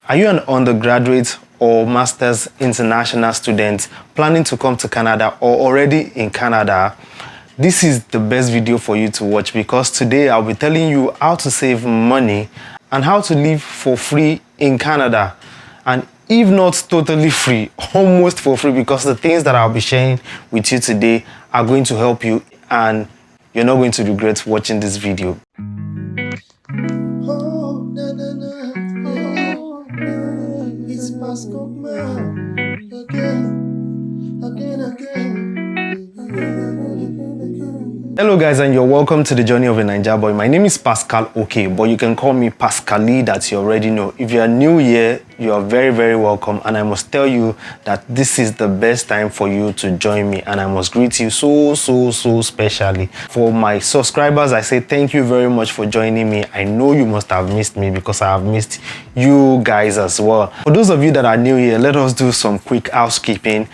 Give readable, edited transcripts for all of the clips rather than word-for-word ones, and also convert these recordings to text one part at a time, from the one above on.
Are you an undergraduate or master's international student planning to come to Canada or already in Canada? This is the best video for you to watch because today I'll be telling you how to save money and how to live for free in Canada. And if not totally free, almost for free, because the things that I'll be sharing with you today are going to help you and you're not going to regret watching this video. Oh, na na na, oh, it's PASCOKE again. Hello guys, and you're welcome to the journey of a Naija boy. My name is PASCOKE, but you can call me Pascali, that you already know. If you are new here, you are very welcome, and I must tell you that this is the best time for you to join me, and I must greet you so specially. For my subscribers, I say thank you very much for joining me. I know you must have missed me because I have missed you guys as well. For those of you that are new here, let us do some quick housekeeping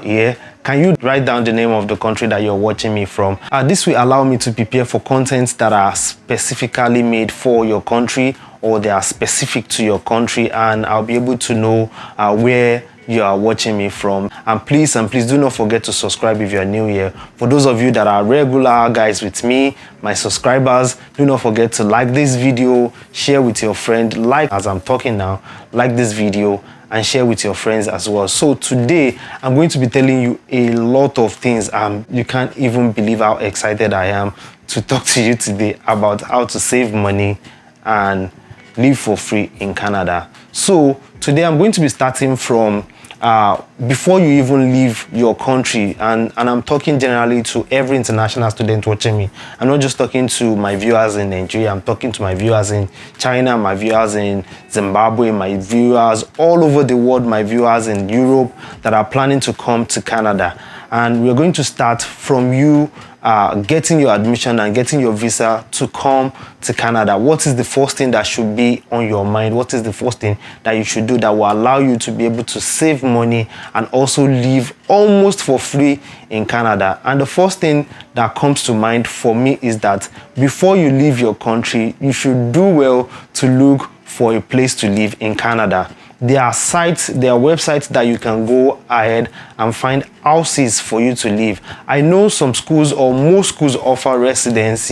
here. Can you write down the name of the country that you're watching me from? This will allow me to prepare for contents that are specifically made for your country, or they are specific to your country, and I'll be able to know where you are watching me from. And please do not forget to subscribe if you are new here. For those of you that are regular guys with me, my subscribers, do not forget to like this video, share with your friend, like as I'm talking now, like this video and share with your friends as well. So today I'm going to be telling you a lot of things. You can't even believe how excited I am to talk to you today about how to save money and live for free in Canada. So today I'm going to be starting from before you even leave your country, and I'm talking generally to every international student watching me. I'm not just talking to my viewers in Nigeria, I'm talking to my viewers in China, my viewers in Zimbabwe, my viewers all over the world, my viewers in Europe that are planning to come to Canada. And we're going to start from you getting your admission and getting your visa to come to Canada. What is the first thing that should be on your mind? What is the first thing that you should do that will allow you to be able to save money and also live almost for free in Canada? And the first thing that comes to mind for me is that before you leave your country, you should do well to look for a place to live in Canada. There are sites, there are websites that you can go ahead and find houses for you to live. I know some schools, or most schools, offer residence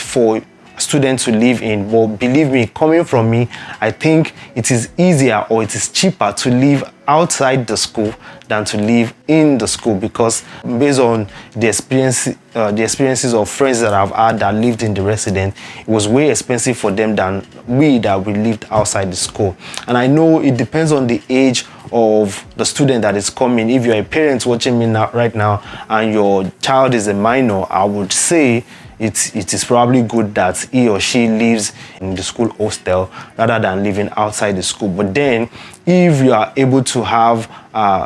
for students to live in, but believe me, coming from me, I think it is easier or it is cheaper to live outside the school than to live in the school, because based on the experiences of friends that I've had that lived in the residence, it was way expensive for them than we that we lived outside the school. And I know it depends on the age of the student that is coming. If you're a parent watching me right now and your child is a minor, I would say it is probably good that he or she lives in the school hostel rather than living outside the school. But then if you are able to have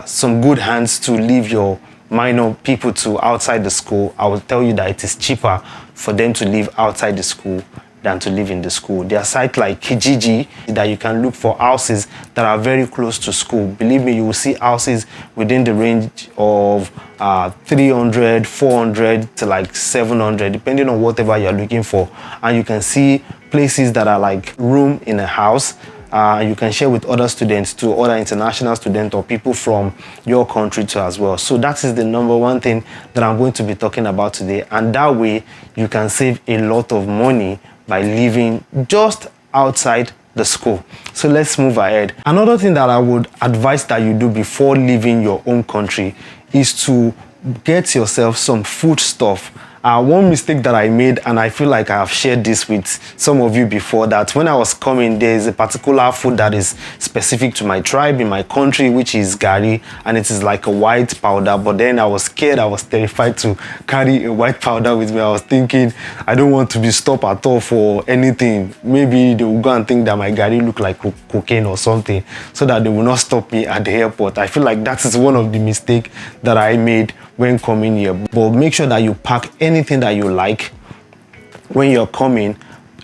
some good hands to leave your minor people to outside the school, I will tell you that it is cheaper for them to live outside the school than to live in the school. There are sites like Kijiji that you can look for houses that are very close to school. Believe me, you will see houses within the range of 300, 400 to like 700, depending on whatever you're looking for. And you can see places that are like room in a house. You can share with other students too, other international students or people from your country too as well. So that is the number one thing that I'm going to be talking about today. And that way you can save a lot of money by living just outside the school. So let's move ahead. Another thing that I would advise that you do before leaving your own country is to get yourself some food stuff. One mistake that I made, and I feel like I have shared this with some of you before, that when I was coming, there is a particular food that is specific to my tribe in my country, which is gari, and it is like a white powder. But then I was scared, I was terrified to carry a white powder with me. I was thinking, I don't want to be stopped at all for anything. Maybe they will go and think that my gari look like cocaine or something, so that they will not stop me at the airport. I feel like that is one of the mistakes that I made when coming here. But make sure that you pack anything that you like when you're coming.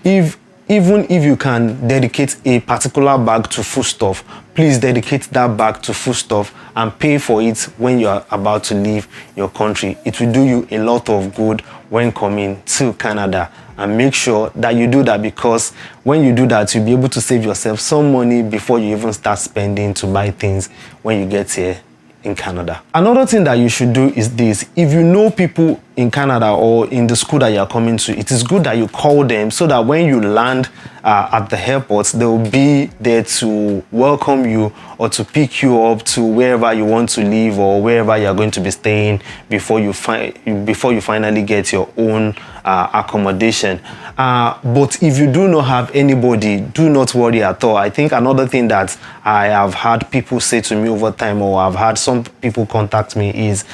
Even if you can dedicate a particular bag to foodstuff, please dedicate that bag to foodstuff and pay for it when you're about to leave your country. It will do you a lot of good when coming to Canada. and make sure that you do that, because when you do that, you'll be able to save yourself some money before you even start spending to buy things when you get here in Canada. Another thing that you should do is this: if you know people in Canada or in the school that you're coming to, it is good that you call them so that when you land at the airport, they'll be there to welcome you or to pick you up to wherever you want to live or wherever you're going to be staying before you finally get your own accommodation. But if you do not have anybody, do not worry at all. I think another thing that I have had people say to me over time, or I've had some people contact me, is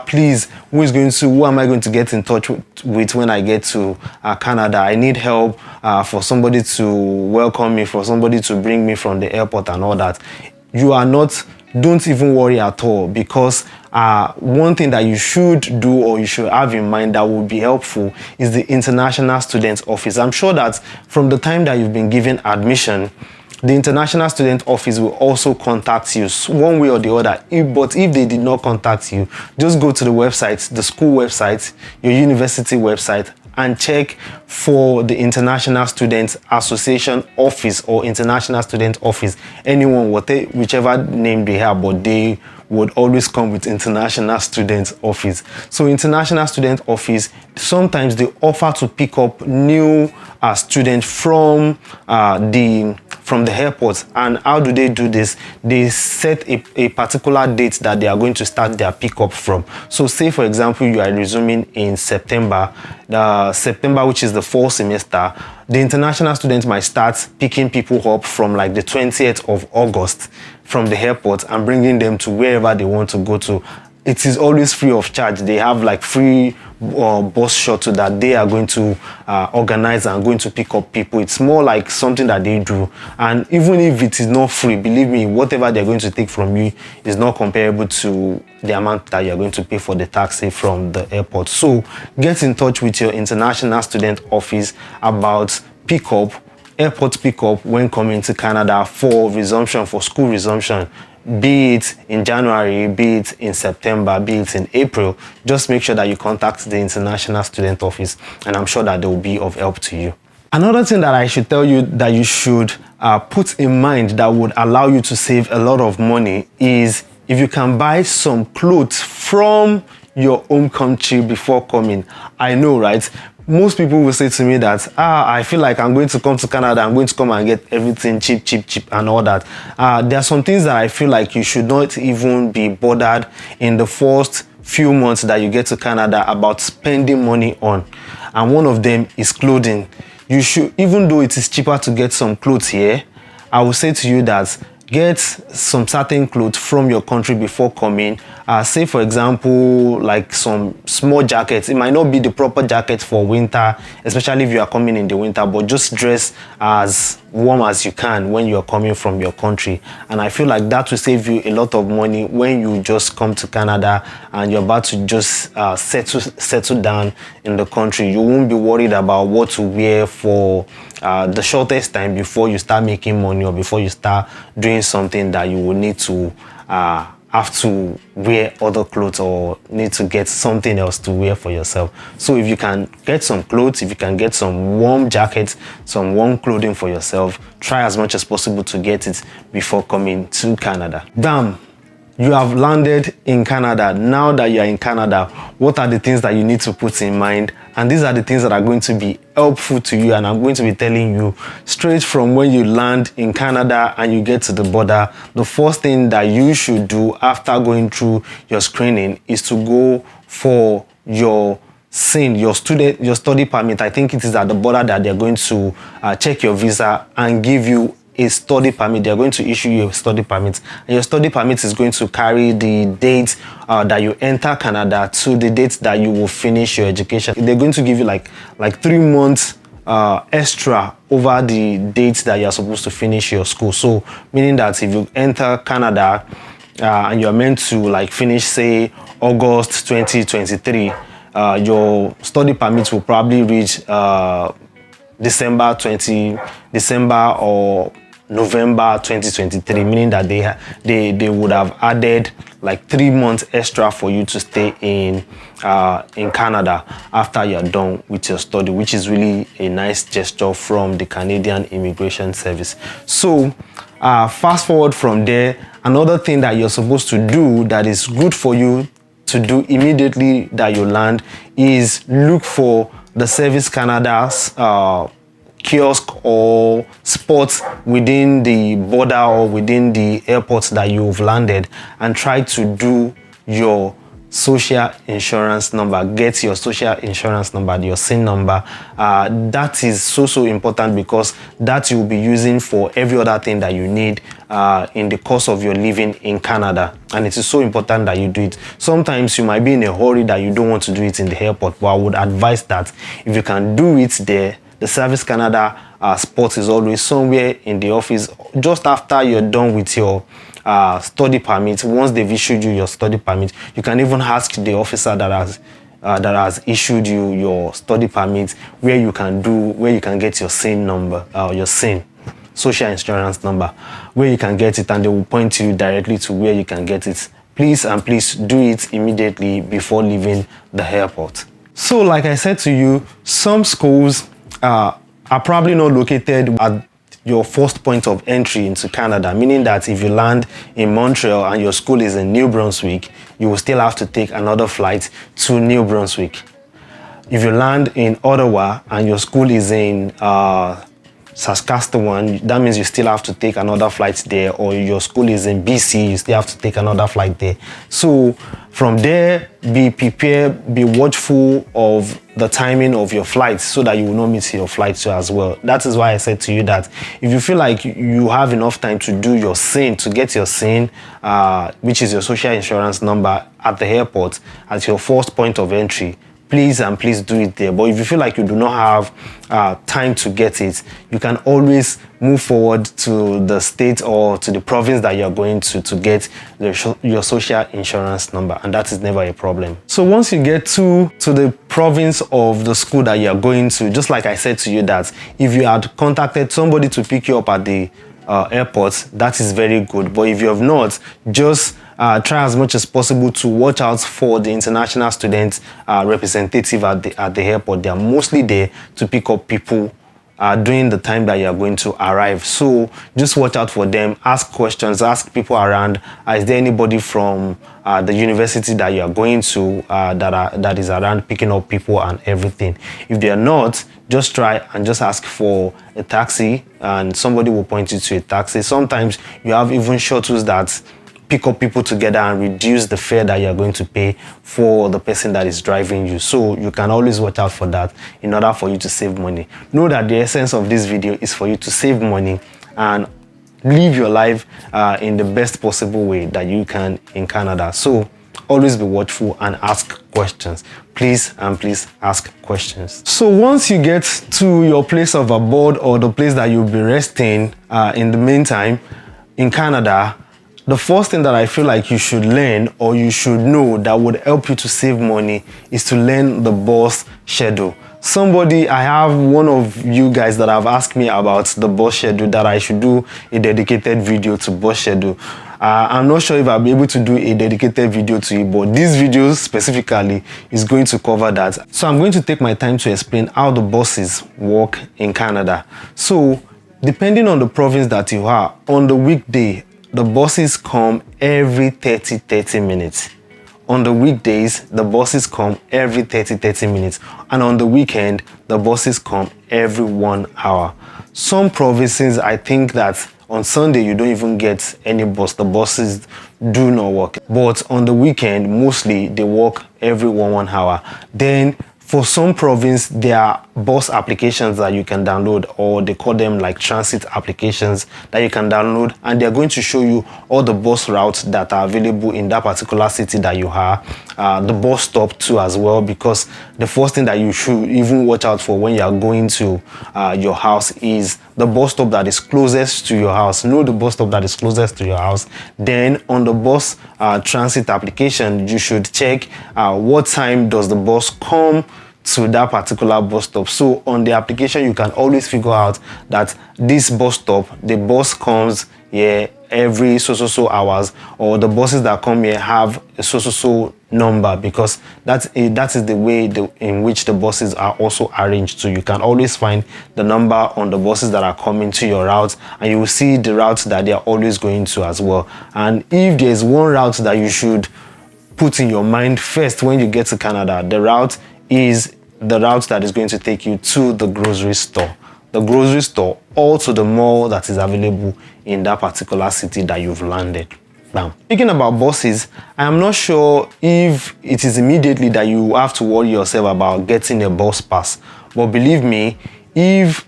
please, who am I going to get in touch with when I get to Canada? I need help for somebody to welcome me, for somebody to bring me from the airport and all that. Don't even worry at all, because one thing that you should do or you should have in mind that would be helpful is the International Student Office. I'm sure that from the time that you've been given admission, the International Student Office will also contact you one way or the other. But if they did not contact you, just go to the website, the school website, your university website, and check for the International Student Association Office or International Student Office. Anyone, whichever name they have, but they would always come with International Student Office. So International Student Office, sometimes they offer to pick up new students from the airport. And how do they do this? They set a particular date that they are going to start their pickup from. So say, for example, you are resuming in September, which is the fall semester. The international students might start picking people up from like the 20th of August from the airport and bringing them to wherever they want to go to. It is always free of charge. They have like free bus shuttle that they are going to organize and going to pick up people. It's more like something that they do. And even if it is not free, believe me, whatever they're going to take from you is not comparable to the amount that you're going to pay for the taxi from the airport. So get in touch with your International Student Office about airport pickup when coming to Canada for school resumption. Be it in January, be it in September, be it in April. Just make sure that you contact the International Student Office, and I'm sure that they will be of help to you. Another thing that I should tell you that you should put in mind that would allow you to save a lot of money is if you can buy some clothes from your home country before coming. I know, right? Most people will say to me that, I feel like I'm going to come to Canada, I'm going to come and get everything cheap and all that. There are some things that I feel like you should not even be bothered in the first few months that you get to Canada about spending money on. And one of them is clothing. You should, even though it is cheaper to get some clothes here, I will say to you that get some certain clothes from your country before coming. Say, for example, like some small jackets. It might not be the proper jacket for winter, especially if you are coming in the winter, but just dress as warm as you can when you are coming from your country. And I feel like that will save you a lot of money when you just come to Canada and you're about to just settle down in the country. You won't be worried about what to wear for the shortest time before you start making money or before you start doing something that you will need to have to wear other clothes or need to get something else to wear for yourself. So if you can get some clothes, if you can get some warm jackets, some warm clothing for yourself, try as much as possible to get it before coming to Canada. Bam! You have landed in Canada. Now that you are in Canada, what are the things that you need to put in mind? And these are the things that are going to be helpful to you, and I'm going to be telling you straight from when you land in Canada and you get to the border. The first thing that you should do after going through your screening is to go for your study permit. I think it is at the border that they're going to check your visa and give you a study permit. They're going to issue you a study permit, and your study permit is going to carry the date that you enter Canada to the date that you will finish your education. They're going to give you like 3 months extra over the dates that you're supposed to finish your school. So meaning that if you enter Canada and you're meant to like finish, say, August 2023, your study permit will probably reach December or November 2023, meaning that they would have added like 3 months extra for you to stay in Canada after you're done with your study, which is really a nice gesture from the Canadian Immigration Service. So fast forward from there, another thing that you're supposed to do that is good for you to do immediately that you land is look for the Service Canada's kiosk or spots within the border or within the airports that you've landed, and try to do your social insurance number. Get your social insurance number, your SIN number. That is so important, because that you'll be using for every other thing that you need in the course of your living in Canada, and it is so important that you do it. Sometimes you might be in a hurry that you don't want to do it in the airport, but I would advise that if you can do it there, the Service Canada spot is always somewhere in the office just after you're done with your study permit. Once they've issued you your study permit, you can even ask the officer that has issued you your study permit where you can get your SIN number, your SIN, social insurance number, where you can get it, and they will point you directly to where you can get it. Please do it immediately before leaving the airport. So like I said to you, some schools are probably not located at your first point of entry into Canada, meaning that if you land in Montreal and your school is in New Brunswick, you will still have to take another flight to New Brunswick. If you land in Ottawa and your school is in Saskatchewan, that means you still have to take another flight there, or your school is in BC, you still have to take another flight there. So from there, be prepared, be watchful of the timing of your flights so that you will not miss your flight too as well. That is why I said to you that if you feel like you have enough time to do your SIN, to get your SIN, which is your social insurance number, at the airport, at your first point of entry, please do it there. But if you feel like you do not have time to get it, you can always move forward to the state or to the province that you're going to get your social insurance number, and that is never a problem. So once you get to the province of the school that you're going to, just like I said to you that if you had contacted somebody to pick you up at the airport, that is very good. But if you have not, just try as much as possible to watch out for the international student representative at the airport. They are mostly there to pick up people during the time that you are going to arrive. So just watch out for them, ask questions, ask people around, is there anybody from the university that you are going to that is around picking up people and everything. If they are not, just try and just ask for a taxi, and somebody will point you to a taxi. Sometimes you have even shuttles that pick up people together and reduce the fare that you're going to pay for the person that is driving you. So you can always watch out for that in order for you to save money. Know that the essence of this video is for you to save money and live your life in the best possible way that you can in Canada. So always be watchful and ask questions. Please ask questions. So once you get to your place of abode or the place that you'll be resting in the meantime in Canada, the first thing that I feel like you should learn or you should know that would help you to save money is to learn the bus schedule. I have one of you guys that have asked me about the bus schedule, that I should do a dedicated video to bus schedule. I'm not sure if I'll be able to do a dedicated video to it, but this video specifically is going to cover that. So I'm going to take my time to explain how the buses work in Canada. So depending on the province that you are, on the weekday, the buses come every 30 minutes. On the weekdays, the buses come every 30 minutes. And on the weekend, the buses come every 1 hour. Some provinces, I think that on Sunday, you don't even get any bus. The buses do not work. But on the weekend, mostly they work every 1 hour. Then for some province, there are bus applications that you can download, or they call them like transit applications that you can download, and they're going to show you all the bus routes that are available in that particular city that you are, the bus stop too as well, because the first thing that you should even watch out for when you are going to your house is the bus stop that is closest to your house. Know the bus stop that is closest to your house. Then on the bus transit application, you should check what time does the bus come to that particular bus stop. So on the application, you can always figure out that this bus stop, the bus comes here every so hours, or the buses that come here have a so number, because that is the way in which the buses are also arranged. So you can always find the number on the buses that are coming to your route, and you will see the routes that they are always going to as well. And if there's one route that you should put in your mind first when you get to Canada, the route is the route that is going to take you to the grocery store. The grocery store, or to the mall that is available in that particular city that you've landed. Now, speaking about buses, I am not sure if it is immediately that you have to worry yourself about getting a bus pass. But believe me, if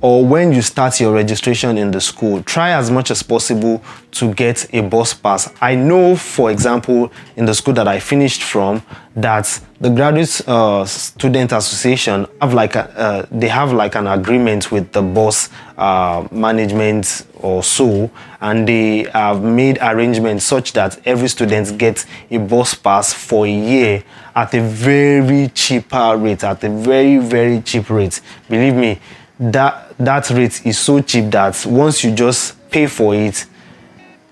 or when you start your registration in the school, try as much as possible to get a bus pass. I know, for example, in the school that I finished from, that the Graduate Student Association have like an agreement with the bus management or so, and they have made arrangements such that every student gets a bus pass for a year at a very cheaper rate, at a very cheap rate. Believe me, that rate is so cheap that once you just pay for it,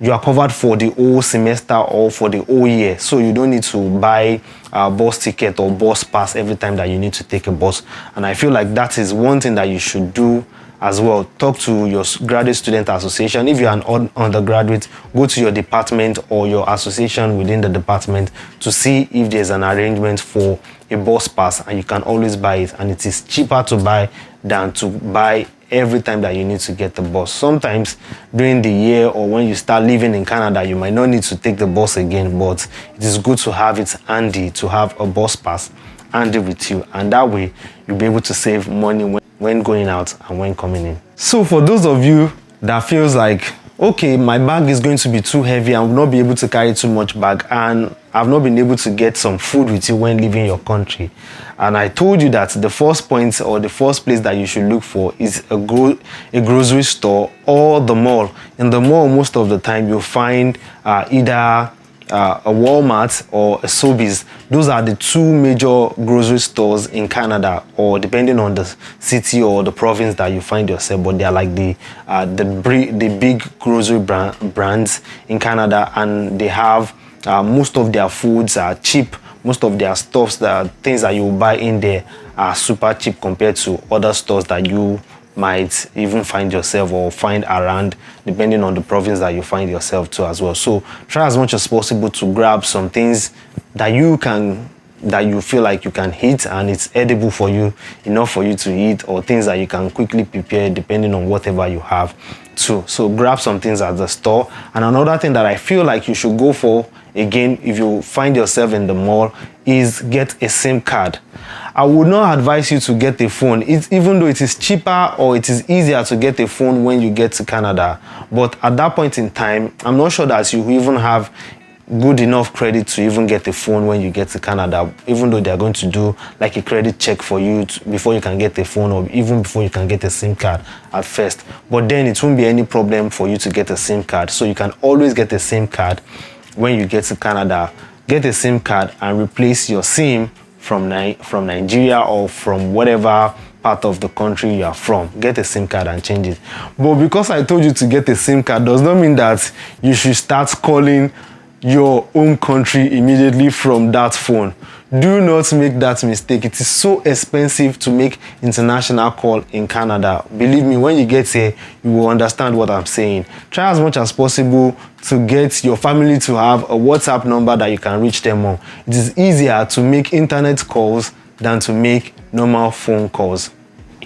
you are covered for the whole semester or for the whole year. So you don't need to buy a bus ticket or bus pass every time that you need to take a bus. And I feel like that is one thing that you should do as well. Talk to your Graduate Student Association. If you're an undergraduate, go to your department or your association within the department to see if there's an arrangement for a bus pass, and you can always buy it, and it is cheaper to buy than to buy every time that you need to get the bus. Sometimes during the year or when you start living in Canada, you might not need to take the bus again, but it is good to have it handy, to have a bus pass handy with you, and that way you'll be able to save money when going out and when coming in. So for those of you that feels like, okay, my bag is going to be too heavy, I will not be able to carry too much bag, and I've not been able to get some food with you when leaving your country. And I told you that the first point or the first place that you should look for is a grocery store or the mall. In the mall, most of the time you'll find either a Walmart or a Sobeys. Those are the two major grocery stores in Canada, or depending on the city or the province that you find yourself, but they are like the big grocery brands in Canada, and they have most of their foods are cheap. Most of their stuffs, the things that you buy in there, are super cheap compared to other stores that you might even find yourself or find around, depending on the province that you find yourself to as well. So try as much as possible to grab some things that you feel like you can eat and it's edible for you, enough for you to eat, or things that you can quickly prepare depending on whatever you have too. So grab some things at the store. And another thing that I feel like you should go for, again, if you find yourself in the mall, is get a SIM card. I would not advise you to get a phone, even though it is cheaper or it is easier to get a phone when you get to Canada. But at that point in time, I'm not sure that you even have good enough credit to even get a phone when you get to Canada, even though they're going to do like a credit check for you before you can get a phone, or even before you can get a SIM card at first. But then it won't be any problem for you to get a SIM card. So you can always get a SIM card when you get to Canada. Get a SIM card and replace your SIM from Nigeria or from whatever part of the country you are from. Get a SIM card and change it. But because I told you to get a SIM card does not mean that you should start calling your own country immediately from that phone. Do not make that mistake. It is so expensive to make international call in Canada. Believe me, when you get here, you will understand what I'm saying. Try as much as possible to get your family to have a WhatsApp number that you can reach them on. It is easier to make internet calls than to make normal phone calls.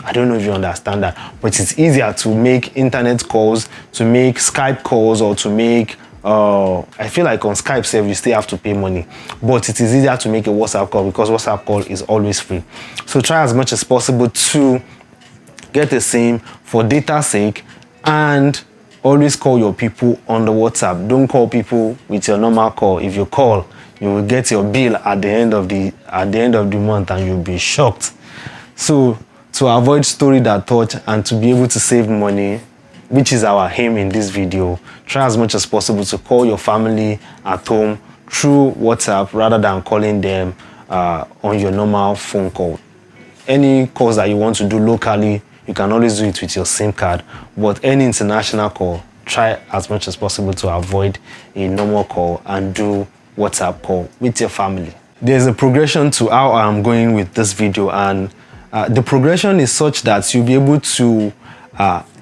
I don't know if you understand that, but it's easier to make internet calls, to make Skype calls, or to make I feel like on Skype save you still have to pay money, but it is easier to make a WhatsApp call because WhatsApp call is always free. So try as much as possible to get a SIM for data's sake, and always call your people on the WhatsApp. Don't call people with your normal call. If you call, you will get your bill at the end of the month and you'll be shocked. So to avoid story that touch and to be able to save money, which is our aim in this video, try as much as possible to call your family at home through WhatsApp rather than calling them on your normal phone call. Any calls that you want to do locally, you can always do it with your SIM card, but any international call, try as much as possible to avoid a normal call and do WhatsApp call with your family. There's a progression to how I'm going with this video, and the progression is such that you'll be able to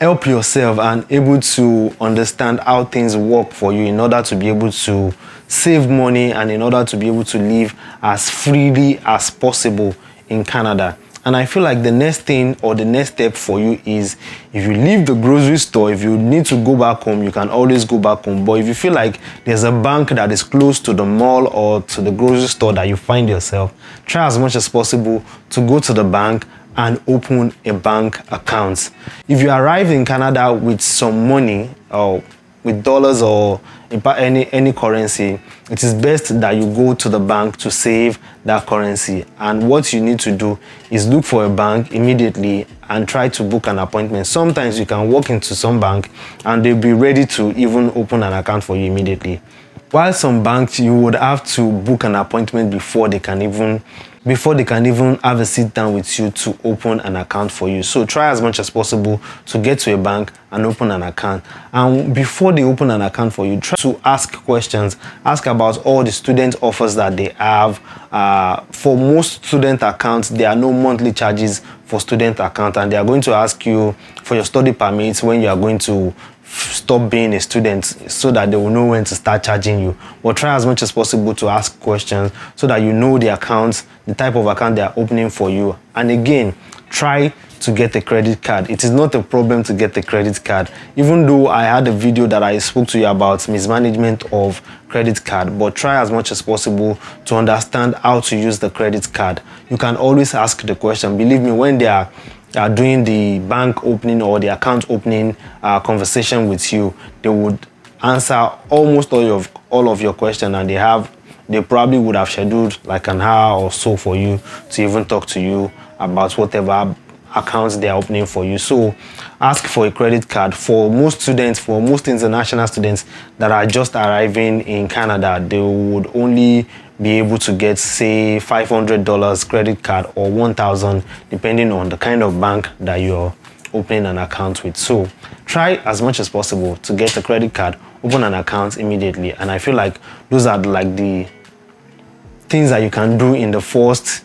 help yourself and able to understand how things work for you in order to be able to save money and in order to be able to live as freely as possible in Canada. And I feel like the next thing or the next step for you is, if you leave the grocery store, if you need to go back home, you can always go back home. But if you feel like there's a bank that is close to the mall or to the grocery store that you find yourself, try as much as possible to go to the bank and open a bank account. If you arrive in Canada with some money, or with dollars or any currency, it is best that you go to the bank to save that currency. And what you need to do is look for a bank immediately and try to book an appointment. Sometimes you can walk into some bank and they'll be ready to even open an account for you immediately. While some banks, you would have to book an appointment before they can even have a sit down with you to open an account for you. So try as much as possible to get to a bank and open an account. And before they open an account for you, try to ask questions. Ask about all the student offers that they have. For most student accounts, there are no monthly charges for student account, and they are going to ask you for your study permits when you are going to stop being a student, so that they will know when to start charging you. But try as much as possible to ask questions so that you know the accounts, the type of account they are opening for you. And again, try to get a credit card. It is not a problem to get a credit card, even though I had a video that I spoke to you about mismanagement of credit card. But try as much as possible to understand how to use the credit card. You can always ask the question. Believe me, when they are doing the bank opening or the account opening conversation with you, they would answer almost all of your questions, and they probably would have scheduled like an hour or so for you to even talk to you about whatever accounts they are opening for you. So ask for a credit card. For most students, for most international students that are just arriving in Canada, they would only be able to get, say, $500 credit card or $1,000, depending on the kind of bank that you're opening an account with. So try as much as possible to get a credit card, open an account immediately. And I feel like those are like the things that you can do in the first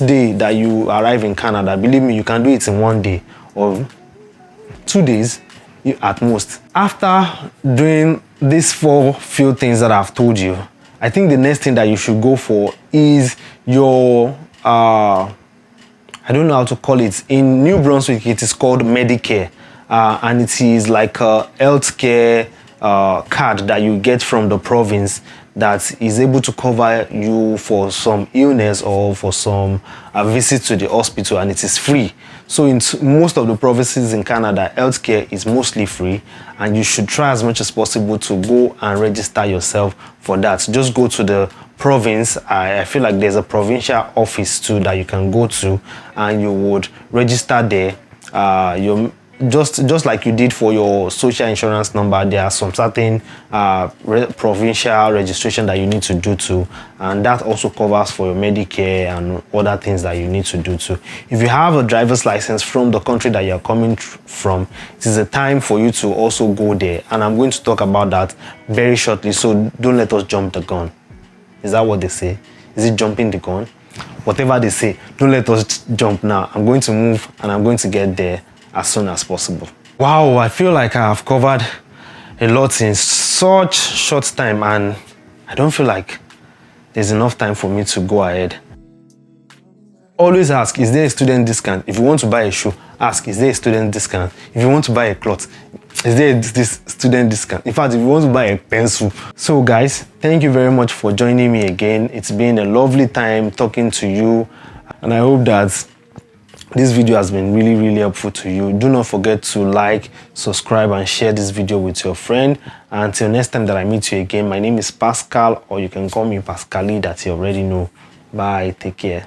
day that you arrive in Canada. Believe me, you can do it in 1 day or 2 days at most. After doing these few things that I've told you, I think the next thing that you should go for is your, I don't know how to call it. In New Brunswick, it is called Medicare. And it is like a healthcare card that you get from the province that is able to cover you for some illness or for some visit to the hospital, and it is free. So in most of the provinces in Canada, healthcare is mostly free, and you should try as much as possible to go and register yourself for that. Just go to the province. I feel like there's a provincial office too that you can go to, and you would register there. Just like you did for your social insurance number, there are some certain provincial registration that you need to do too, and that also covers for your Medicare and other things that you need to do too. If you have a driver's license from the country that you're coming from, it is a time for you to also go there, and I'm going to talk about that very shortly, so don't let us jump the gun. Is that what they say? Is it jumping the gun? Whatever they say, don't let us jump now. I'm going to move and I'm going to get there as soon as possible. Wow, I feel like I have covered a lot in such short time, and I don't feel like there's enough time for me to go ahead. Always ask, is there a student discount? If you want to buy a shoe, ask, is there a student discount? If you want to buy a cloth, is there this student discount? In fact, if you want to buy a pencil. So guys, thank you very much for joining me again. It's been a lovely time talking to you, and I hope that this video has been really helpful to you. Do not forget to like, subscribe, and share this video with your friend. Until next time that I meet you again, my name is Pascal, or you can call me Pascali, that you already know. Bye, take care.